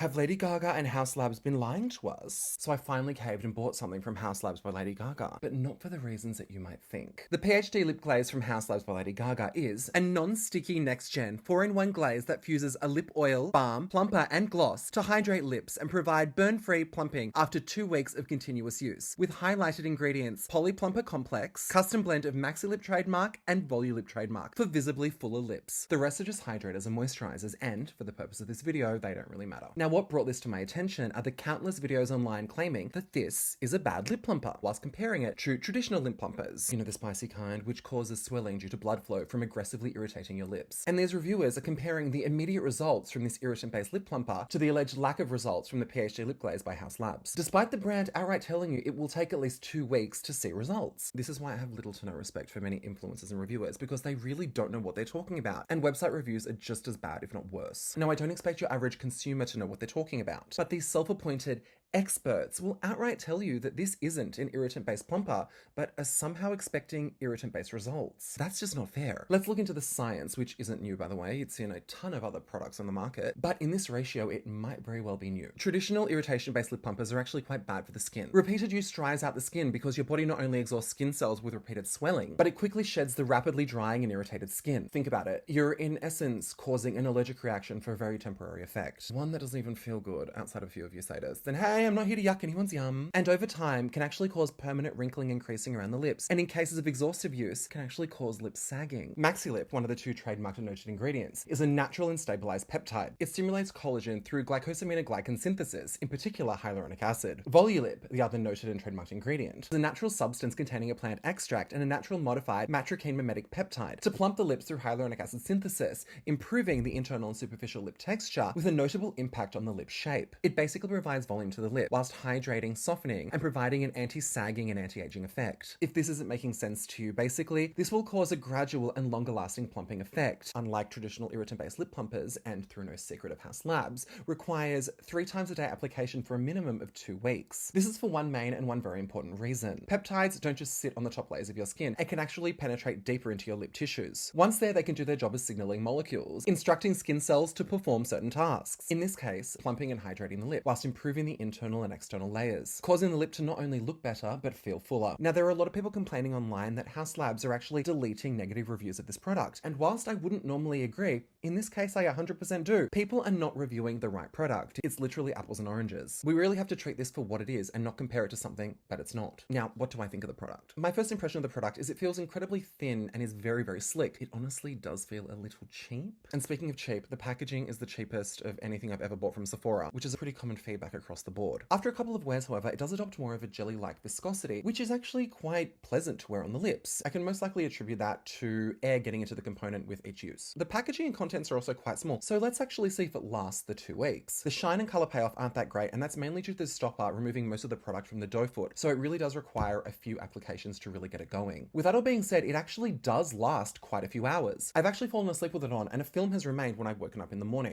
Have Lady Gaga and Haus Labs been lying to us? So I finally caved and bought something from Haus Labs by Lady Gaga, but not for the reasons that you might think. The PhD Lip Glaze from Haus Labs by Lady Gaga is a non-sticky next-gen 4-in-1 glaze that fuses a lip oil, balm, plumper and gloss to hydrate lips and provide burn-free plumping after 2 weeks of continuous use. With highlighted ingredients, Poly Plumper Complex, custom blend of Maxi Lip trademark and Volulip trademark for visibly fuller lips. The rest are just hydrators and moisturizers and, for the purpose of this video, they don't really matter. Now, what brought this to my attention are the countless videos online claiming that this is a bad lip plumper, whilst comparing it to traditional lip plumpers. You know, the spicy kind, which causes swelling due to blood flow from aggressively irritating your lips. And these reviewers are comparing the immediate results from this irritant-based lip plumper to the alleged lack of results from the PhD Lip Glaze by Haus Labs, despite the brand outright telling you it will take at least 2 weeks to see results. This is why I have little to no respect for many influencers and reviewers, because they really don't know what they're talking about, and website reviews are just as bad, if not worse. Now, I don't expect your average consumer to know what they're talking about, but these self-appointed experts will outright tell you that this isn't an irritant-based plumper, but are somehow expecting irritant-based results. That's just not fair. Let's look into the science, which isn't new, by the way. It's in a ton of other products on the market, but in this ratio, it might very well be new. Traditional irritation-based lip plumpers are actually quite bad for the skin. Repeated use dries out the skin because your body not only exhausts skin cells with repeated swelling, but it quickly sheds the rapidly drying and irritated skin. Think about it. You're in essence causing an allergic reaction for a very temporary effect. One that doesn't even feel good outside of a few of you say this. Then hey, I'm not here to yuck anyone's yum. And over time can actually cause permanent wrinkling and creasing around the lips, and in cases of exhaustive use can actually cause lip sagging. MaxiLip, one of the 2 trademarked and noted ingredients, is a natural and stabilized peptide. It stimulates collagen through glycosaminoglycan synthesis, in particular hyaluronic acid. Volulip, the other noted and trademarked ingredient, is a natural substance containing a plant extract and a natural modified matricane mimetic peptide to plump the lips through hyaluronic acid synthesis, improving the internal and superficial lip texture with a notable impact on the lip shape. It basically provides volume to the lip whilst hydrating, softening, and providing an anti-sagging and anti-aging effect. If this isn't making sense to you, basically, this will cause a gradual and longer-lasting plumping effect. Unlike traditional irritant-based lip plumpers, and through no secret of Haus Labs, requires 3 times a day application for a minimum of 2 weeks. This is for one main and one very important reason. Peptides don't just sit on the top layers of your skin and can actually penetrate deeper into your lip tissues. Once there, they can do their job as signaling molecules, instructing skin cells to perform certain tasks. In this case, plumping and hydrating the lip, whilst improving the internal and external layers, causing the lip to not only look better, but feel fuller. Now, there are a lot of people complaining online that Haus Labs are actually deleting negative reviews of this product, and whilst I wouldn't normally agree, in this case I 100% do. People are not reviewing the right product. It's literally apples and oranges. We really have to treat this for what it is and not compare it to something that it's not. Now, what do I think of the product? My first impression of the product is it feels incredibly thin and is very, very slick. It honestly does feel a little cheap. And speaking of cheap, the packaging is the cheapest of anything I've ever bought from Sephora, which is a pretty common feedback across the board. After a couple of wears, however, it does adopt more of a jelly-like viscosity, which is actually quite pleasant to wear on the lips. I can most likely attribute that to air getting into the component with each use. The packaging and contents are also quite small, so let's actually see if it lasts the 2 weeks. The shine and color payoff aren't that great, and that's mainly due to the stopper removing most of the product from the dough foot, so it really does require a few applications to really get it going. With that all being said, it actually does last quite a few hours. I've actually fallen asleep with it on, and a film has remained when I've woken up in the morning.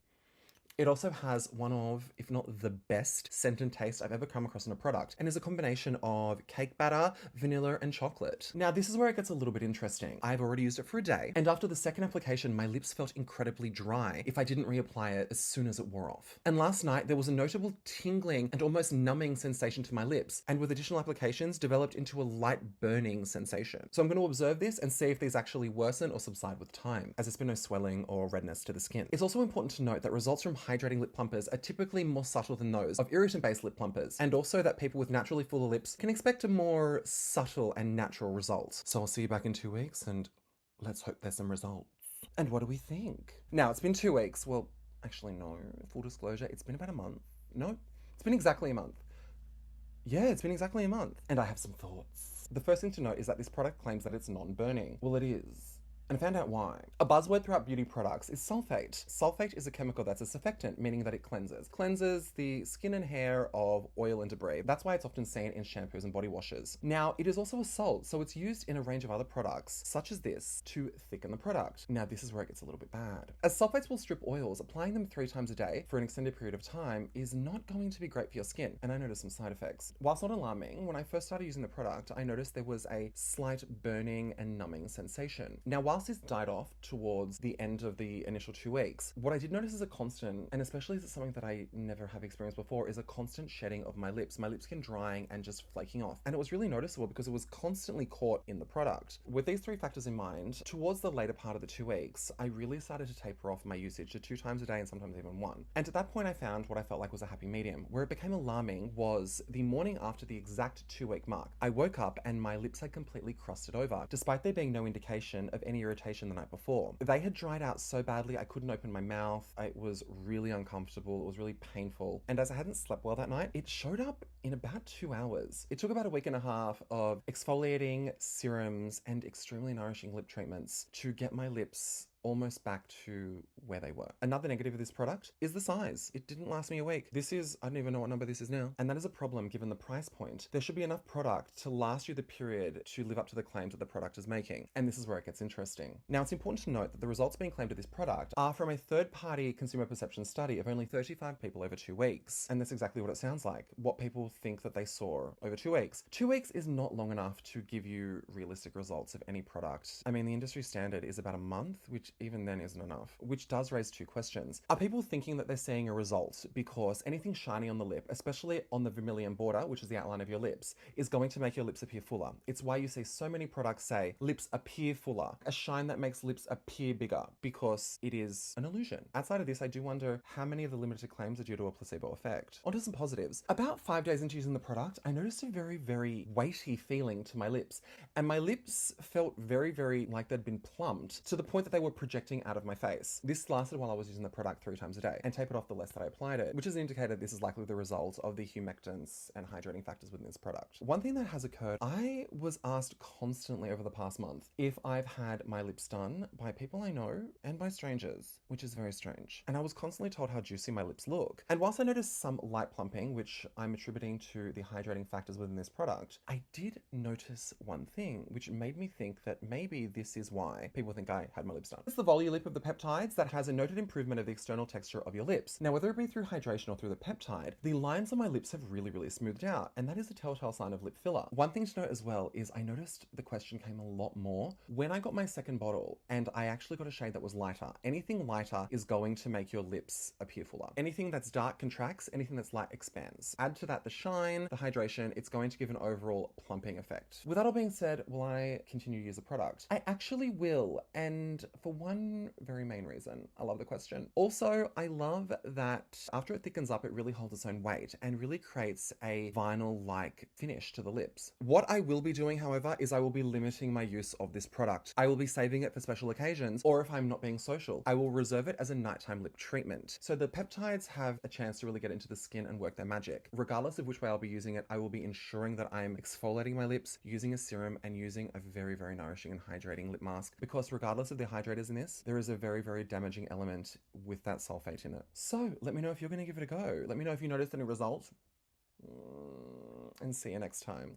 It also has one of, if not the best, scent and taste I've ever come across in a product, and is a combination of cake batter, vanilla, and chocolate. Now, this is where it gets a little bit interesting. I've already used it for a day, and after the second application, my lips felt incredibly dry if I didn't reapply it as soon as it wore off. And last night, there was a notable tingling and almost numbing sensation to my lips, and with additional applications, developed into a light burning sensation. So I'm going to observe this and see if these actually worsen or subside with time, as there's been no swelling or redness to the skin. It's also important to note that results from hydrating lip plumpers are typically more subtle than those of irritant-based lip plumpers, and also that people with naturally fuller lips can expect a more subtle and natural result. So I'll see you back in 2 weeks, and let's hope there's some results. And what do we think? Now, it's been 2 weeks. Well, actually, no. Full disclosure, it's been about a month. No, it's been exactly a month. Yeah, it's been exactly a month. And I have some thoughts. The first thing to note is that this product claims that it's non-burning. Well, it is. And I found out why. A buzzword throughout beauty products is sulfate. Sulfate is a chemical that's a surfactant, meaning that it cleanses. Cleanses the skin and hair of oil and debris. That's why it's often seen in shampoos and body washes. Now, it is also a salt, so it's used in a range of other products, such as this, to thicken the product. Now, this is where it gets a little bit bad. As sulfates will strip oils, applying them 3 times a day for an extended period of time is not going to be great for your skin, and I noticed some side effects. Whilst not alarming, when I first started using the product, I noticed there was a slight burning and numbing sensation. Now, while whilst this died off towards the end of the initial 2 weeks, what I did notice is a constant, and especially as it's something that I never have experienced before, is a constant shedding of my lips. My lip skin drying and just flaking off. And it was really noticeable because it was constantly caught in the product. With these 3 factors in mind, towards the later part of the 2 weeks, I really started to taper off my usage to 2 times a day and sometimes even 1. And at that point I found what I felt like was a happy medium. Where it became alarming was the morning after the exact 2-week mark. I woke up and my lips had completely crusted over, despite there being no indication of any irritation the night before. They had dried out so badly I couldn't open my mouth. It was really uncomfortable. It was really painful. And as I hadn't slept well that night, it showed up in about 2 hours. It took about a week and a half of exfoliating serums and extremely nourishing lip treatments to get my lips almost back to where they were. Another negative of this product is the size. It didn't last me a week. This is, I don't even know what number this is now. And that is a problem given the price point. There should be enough product to last you the period to live up to the claims that the product is making. And this is where it gets interesting. Now, it's important to note that the results being claimed of this product are from a third-party consumer perception study of only 35 people over 2 weeks. And that's exactly what it sounds like. What people think that they saw over 2 weeks. 2 weeks is not long enough to give you realistic results of any product. I mean, the industry standard is about a month, which even then isn't enough, which does raise 2 questions. Are people thinking that they're seeing a result because anything shiny on the lip, especially on the vermilion border, which is the outline of your lips, is going to make your lips appear fuller? It's why you see so many products say lips appear fuller, a shine that makes lips appear bigger, because it is an illusion. Outside of this, I do wonder how many of the limited claims are due to a placebo effect. On to some positives. About 5 days into using the product, I noticed a very, very weighty feeling to my lips, and my lips felt very, very like they'd been plumped to the point that they were projecting out of my face. This lasted while I was using the product 3 times a day and tapered off the less that I applied it, which is an indicator this is likely the result of the humectants and hydrating factors within this product. One thing that has occurred, I was asked constantly over the past month if I've had my lips done by people I know and by strangers, which is very strange. And I was constantly told how juicy my lips look. And whilst I noticed some light plumping, which I'm attributing to the hydrating factors within this product, I did notice one thing, which made me think that maybe this is why people think I had my lips done. It's the Volulip of the peptides that has a noted improvement of the external texture of your lips. Now, whether it be through hydration or through the peptide, the lines on my lips have really, really smoothed out, and that is a telltale sign of lip filler. One thing to note as well is I noticed the question came a lot more when I got my second bottle, and I actually got a shade that was lighter. Anything lighter is going to make your lips appear fuller. Anything that's dark contracts, anything that's light expands. Add to that the shine, the hydration, it's going to give an overall plumping effect. With that all being said, will I continue to use the product? I actually will, and for one very main reason. I love the question. Also, I love that after it thickens up, it really holds its own weight and really creates a vinyl-like finish to the lips. What I will be doing, however, is I will be limiting my use of this product. I will be saving it for special occasions, or if I'm not being social, I will reserve it as a nighttime lip treatment. So the peptides have a chance to really get into the skin and work their magic. Regardless of which way I'll be using it, I will be ensuring that I'm exfoliating my lips, using a serum, and using a very, very nourishing and hydrating lip mask, because regardless of the hydrators in this, there is a very, very damaging element with that sulfate in it. So let me know if you're going to give it a go. Let me know if you noticed any results. And see you next time.